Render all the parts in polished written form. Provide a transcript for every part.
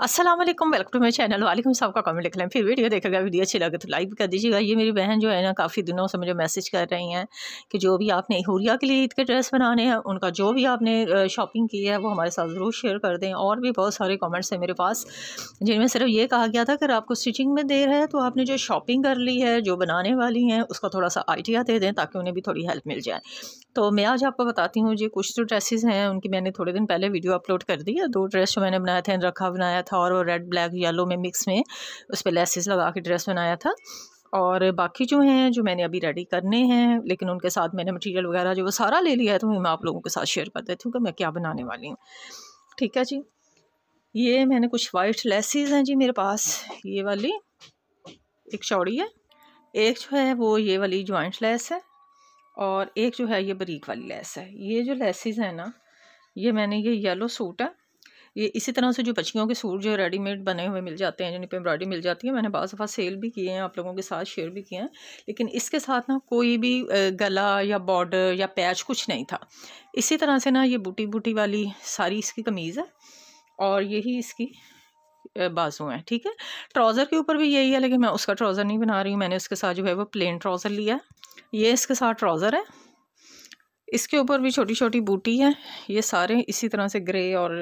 अस्सलाम वालेकुम, welcome to my channel. वालेकुम साहब का कमेंट लिख लें, फिर वीडियो देखेगा, वीडियो अच्छी लगे तो लाइक कर दीजिएगा। ये मेरी बहन जो है ना काफ़ी दिनों से मुझे मैसेज कर रही हैं कि जो भी आपने हुरिया के लिए ईद के ड्रेस बनाने हैं उनका जो भी आपने शॉपिंग की है वो हमारे साथ ज़रूर शेयर कर दें। और भी बहुत सारे कमेंट्स हैं मेरे पास जिनमें सिर्फ ये कहा गया था कि अगर आपको स्टिचिंग में देर है तो आपने जो शॉपिंग कर ली है, जो बनाने वाली हैं, उसका थोड़ा सा आइडिया दे दें ताकि उन्हें भी थोड़ी हेल्प मिल जाए। तो मैं आज आपको बताती हूँ जी, कुछ जो ड्रेसेस हैं उनकी मैंने थोड़े दिन पहले वीडियो अपलोड कर दी है। 2 ड्रेस जो मैंने बनाए थे, रखा बनाया था और वो रेड ब्लैक येलो में मिक्स में उस पे लेसेस लगा के ड्रेस बनाया था। और बाकी जो हैं जो मैंने अभी रेडी करने हैं, लेकिन उनके साथ मैंने मटीरियल वगैरह जो वो सारा ले लिया है, तो मैं आप लोगों के साथ शेयर कर देती हूँ कि मैं क्या बनाने वाली हूँ। ठीक है जी, ये मैंने कुछ वाइट लेसेस हैं जी मेरे पास। ये वाली एक चौड़ी है, एक जो है वो ये वाली जॉइंट लेस है, और एक जो है ये बारीक वाली लेस है। ये जो लेसेस है ना, ये मैंने ये येलो सूट है, ये इसी तरह से जो बच्चियों के सूट जो रेडीमेड बने हुए मिल जाते हैं, जिन पे एम्ब्रॉयडरी मिल जाती है, मैंने बाज़ दफ़ा सेल भी किए हैं, आप लोगों के साथ शेयर भी किए हैं। लेकिन इसके साथ ना कोई भी गला या बॉर्डर या पैच कुछ नहीं था। इसी तरह से ना ये बूटी बूटी वाली सारी इसकी कमीज़ है और यही इसकी बाजू हैं। ठीक है, ट्राउज़र के ऊपर भी यही है, लेकिन मैं उसका ट्राउज़र नहीं बना रही हूँ। मैंने उसके साथ जो है वो प्लेन ट्राउज़र लिया है। ये इसके साथ ट्राउज़र है, इसके ऊपर भी छोटी छोटी बूटी है। ये सारे इसी तरह से ग्रे और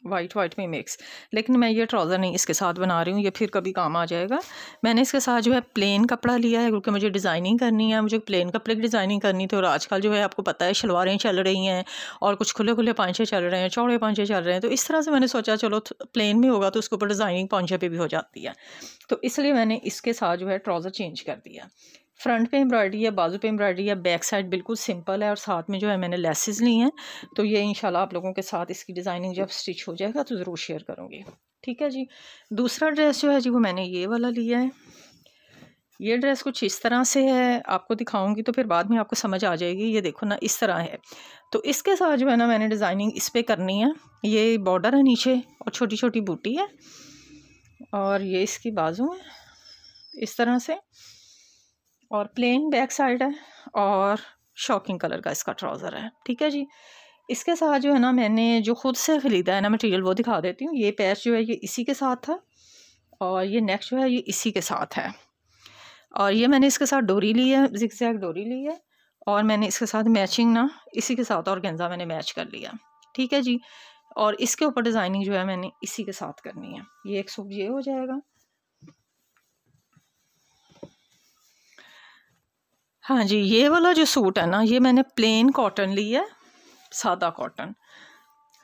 वाइट वाइट में मिक्स, लेकिन मैं ये ट्राउज़र नहीं इसके साथ बना रही हूँ, ये फिर कभी काम आ जाएगा। मैंने इसके साथ जो है प्लेन कपड़ा लिया है, क्योंकि मुझे डिज़ाइनिंग करनी है, मुझे प्लेन कपड़े की डिज़ाइनिंग करनी थी। और आजकल जो है आपको पता है शलवारें चल रही हैं और कुछ खुले खुले पांचे चल रहे हैं, चौड़े पांचे चल रहे हैं। तो इस तरह से मैंने सोचा चलो प्लेन में होगा तो उसके ऊपर डिज़ाइनिंग पांचे पे भी हो जाती है, तो इसलिए मैंने इसके साथ जो है ट्राउज़र चेंज कर दिया। फ्रंट पे एम्ब्रॉयडरी है, बाजू पे एम्ब्रॉयडरी है, बैक साइड बिल्कुल सिंपल है और साथ में जो है मैंने लेसेस ली हैं। तो ये इंशाल्लाह आप लोगों के साथ इसकी डिज़ाइनिंग जब स्टिच हो जाएगा तो ज़रूर शेयर करूँगी। ठीक है जी, दूसरा ड्रेस जो है जी वो मैंने ये वाला लिया है। ये ड्रेस कुछ इस तरह से है, आपको दिखाऊंगी तो फिर बाद में आपको समझ आ जाएगी। ये देखो ना, इस तरह है। तो इसके साथ जो है ना मैंने डिज़ाइनिंग इस पर करनी है। ये बॉर्डर है नीचे और छोटी छोटी बूटी है, और ये इसकी बाजू है इस तरह से, और प्लेन बैक साइड है, और शॉकिंग कलर का इसका ट्राउज़र है। ठीक है जी, इसके साथ जो है ना मैंने जो खुद से ख़रीदा है ना मटेरियल वो दिखा देती हूँ। ये पैच जो है ये इसी के साथ था, और ये नेक जो है ये इसी के साथ है, और ये मैंने इसके साथ डोरी ली है, ज़िगज़ैग डोरी ली है, और मैंने इसके साथ मैचिंग ना इसी के साथ ऑर्गेन्जा मैंने मैच कर लिया। ठीक है जी, और इसके ऊपर डिज़ाइनिंग जो है मैंने इसी के साथ करनी है। ये एक सूट ये हो जाएगा। हाँ जी, ये वाला जो सूट है ना, ये मैंने प्लेन कॉटन ली है, सादा कॉटन।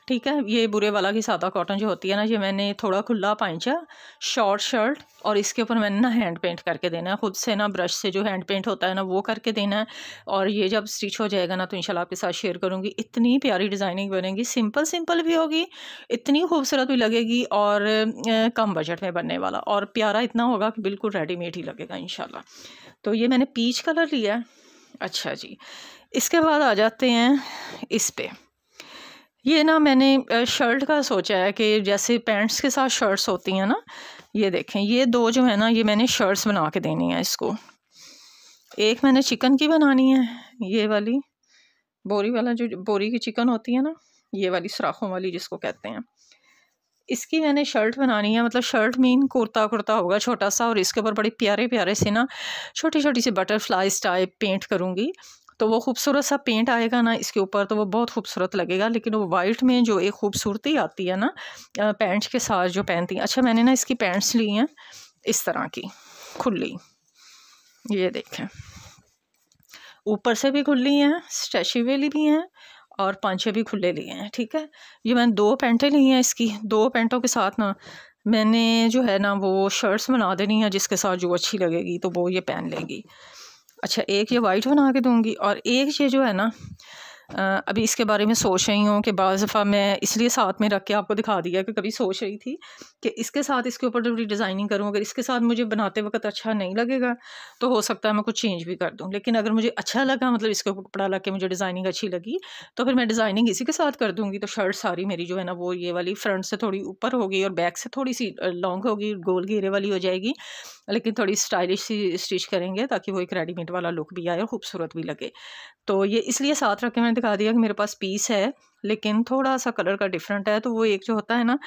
ठीक है, ये बुरे वाला की सादा कॉटन जो होती है ना, ये मैंने थोड़ा खुला पांचा, शॉर्ट शर्ट, और इसके ऊपर मैंने ना हैंड पेंट करके देना है खुद से ना, ब्रश से जो हैंड पेंट होता है ना वो करके देना है। और ये जब स्टिच हो जाएगा ना तो इंशाल्लाह आपके साथ शेयर करूँगी। इतनी प्यारी डिज़ाइनिंग बनेगी, सिंपल सिंपल भी होगी, इतनी खूबसूरत भी लगेगी, और कम बजट में बनने वाला, और प्यारा इतना होगा कि बिल्कुल रेडीमेड ही लगेगा इंशाल्लाह। तो ये मैंने पीच कलर लिया है। अच्छा जी, इसके बाद आ जाते हैं इस पे। ये ना मैंने शर्ट का सोचा है कि जैसे पैंट्स के साथ शर्ट्स होती हैं ना, ये देखें, ये 2 जो है ना ये मैंने शर्ट्स बना के देनी है इसको। एक मैंने चिकन की बनानी है, ये वाली बोरी वाला, जो बोरी की चिकन होती है ना, ये वाली सुराखों वाली जिसको कहते हैं, इसकी मैंने शर्ट बनानी है। मतलब शर्ट मीन कुर्ता कुर्ता होगा छोटा सा, और इसके ऊपर बड़े प्यारे प्यारे से ना छोटी छोटी सी बटरफ्लाइज टाइप पेंट करूँगी। तो वो खूबसूरत सा पेंट आएगा ना इसके ऊपर, तो वो बहुत खूबसूरत लगेगा। लेकिन वो वाइट में जो एक खूबसूरती आती है ना पैंट्स के साथ जो पहनती हैं। अच्छा, मैंने ना इसकी पैंट्स ली हैं इस तरह की खुली, ये देखें, ऊपर से भी खुली हैं, स्ट्रेचेबल भी हैं, और पांचे भी खुले लिए हैं। ठीक है, ये मैंने 2 पैंटें ली हैं इसकी। 2 पैंटों के साथ ना मैंने जो है ना वो शर्ट्स बना देनी है, जिसके साथ जो अच्छी लगेगी तो वो ये पहन लेंगी। अच्छा, एक ये वाइट बना के दूँगी, और एक ये जो है ना अभी इसके बारे में सोच रही हूँ कि बाज़ दफ़ा मैं इसलिए साथ में रख के आपको दिखा दिया कि कभी सोच रही थी कि इसके साथ इसके ऊपर थोड़ी डिज़ाइनिंग करूँ। अगर इसके साथ मुझे बनाते वक्त अच्छा नहीं लगेगा तो हो सकता है मैं कुछ चेंज भी कर दूँ, लेकिन अगर मुझे अच्छा लगा, मतलब इसके ऊपर कपड़ा लग के मुझे डिज़ाइनिंग अच्छी लगी, तो फिर मैं डिज़ाइनिंग इसी के साथ कर दूँगी। तो शर्ट सारी मेरी जो है ना वो ये वाली फ्रंट से थोड़ी ऊपर होगी और बैक से थोड़ी सी लॉन्ग होगी, गोल घेरे वाली हो जाएगी, लेकिन थोड़ी स्टाइलिश सी स्टिच करेंगे ताकि वो एक रेडीमेड वाला लुक भी आए और खूबसूरत भी लगे। तो ये इसलिए साथ रख के मैंने दिखा दिया कि मेरे पास पीस है, लेकिन थोड़ा सा कलर का डिफरेंट है। तो वो एक जो होता है ना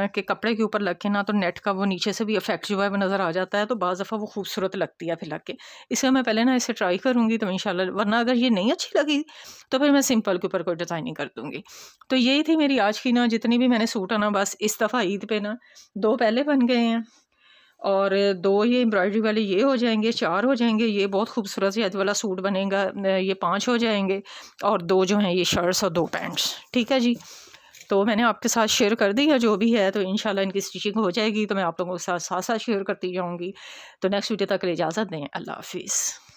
कि कपड़े के ऊपर लग के ना तो नेट का वो नीचे से भी इफेक्ट जो है वो नज़र आ जाता है, तो बाज़ दफ़ा वो खूबसूरत लगती है फिर लग के। इसलिए मैं पहले ना इसे ट्राई करूँगी तो इंशाल्लाह, वरना अगर ये नहीं अच्छी लगी तो फिर मैं सिंपल के ऊपर कोई डिज़ाइनिंग कर दूँगी। तो यही थी मेरी आज की ना जितनी भी मैंने सूट है ना, बस इस दफ़ा ईद पे ना 2 पहले बन गए हैं और 2 ये एम्ब्रॉयडरी वाले ये हो जाएंगे, 4 हो जाएंगे, ये बहुत खूबसूरत जैद वाला सूट बनेगा, ये 5 हो जाएंगे और 2 जो हैं ये शर्ट्स और 2 पैंट्स। ठीक है जी, तो मैंने आपके साथ शेयर कर दी है जो भी है, तो इंशाल्लाह इनकी स्टिचिंग हो जाएगी तो मैं आप लोगों के साथ साथ साथ शेयर करती जाऊँगी। तो नेक्स्ट वीडियो तक के लिए इजाज़त दें, अल्लाह हाफिज़।